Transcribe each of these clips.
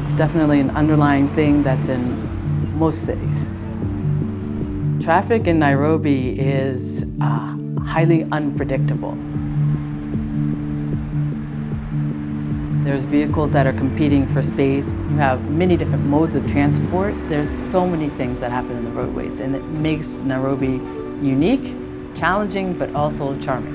It's definitely an underlying thing that's in most cities. Traffic in Nairobi is highly unpredictable. There's vehicles that are competing for space. You have many different modes of transport. There's so many things that happen in the roadways, and it makes Nairobi unique, challenging, but also charming.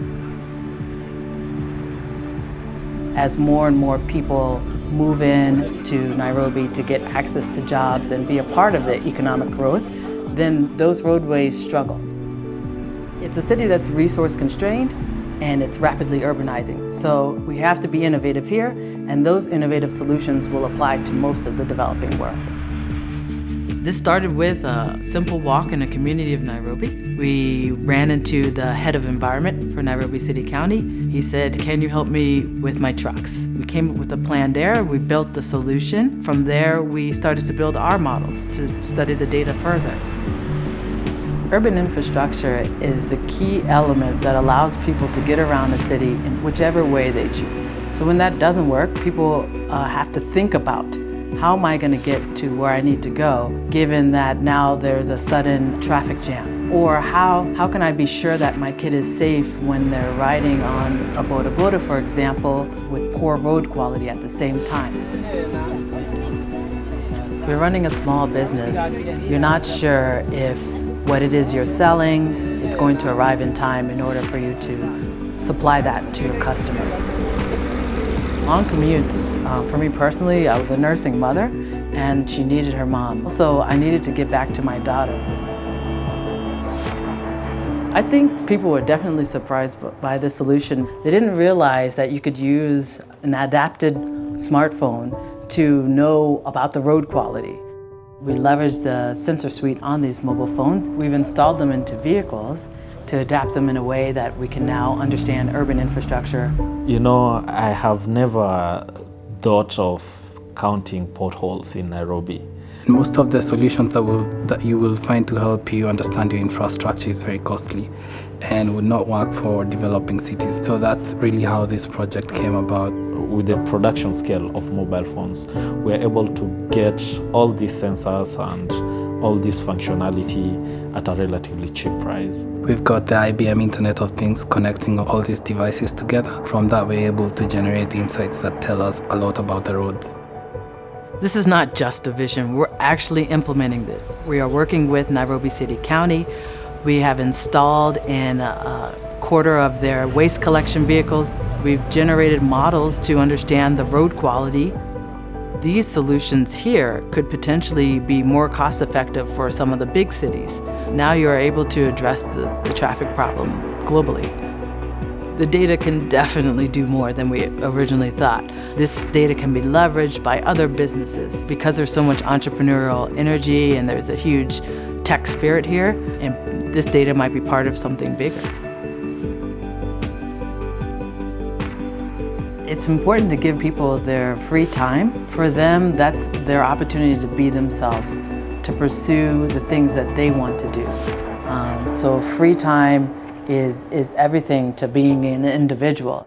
As more and more people move in to Nairobi to get access to jobs and be a part of the economic growth, then those roadways struggle. It's a city that's resource constrained and it's rapidly urbanizing. So we have to be innovative here, and those innovative solutions will apply to most of the developing world. This started with a simple walk in a community of Nairobi. We ran into the head of environment for Nairobi City County. He said, "Can you help me with my trucks?" We came up with a plan there. We built the solution. From there, we started to build our models to study the data further. Urban infrastructure is the key element that allows people to get around a city in whichever way they choose. So when that doesn't work, people have to think about, how am I going to get to where I need to go, given that now there's a sudden traffic jam? Or how can I be sure that my kid is safe when they're riding on a boda, for example, with poor road quality at the same time? If you're running a small business, you're not sure if what it is you're selling is going to arrive in time in order for you to supply that to your customers. Long commutes, for me personally, I was a nursing mother and she needed her mom. So I needed to get back to my daughter. I think people were definitely surprised by the solution. They didn't realize that you could use an adapted smartphone to know about the road quality. We leveraged the sensor suite on these mobile phones. We've installed them into vehicles to adapt them in a way that we can now understand urban infrastructure. You know, I have never thought of counting potholes in Nairobi. Most of the solutions that you will find to help you understand your infrastructure is very costly and would not work for developing cities. So that's really how this project came about. With the production scale of mobile phones, we're able to get all these sensors and all this functionality at a relatively cheap price. We've got the IBM Internet of Things connecting all these devices together. From that, we're able to generate insights that tell us a lot about the roads. This is not just a vision, we're actually implementing this. We are working with Nairobi City County. We have installed in a quarter of their waste collection vehicles. We've generated models to understand the road quality. These solutions here could potentially be more cost-effective for some of the big cities. Now you're able to address the traffic problem globally. The data can definitely do more than we originally thought. This data can be leveraged by other businesses because there's so much entrepreneurial energy and there's a huge tech spirit here, and this data might be part of something bigger. It's important to give people their free time. For them, that's their opportunity to be themselves, to pursue the things that they want to do. So free time is everything to being an individual.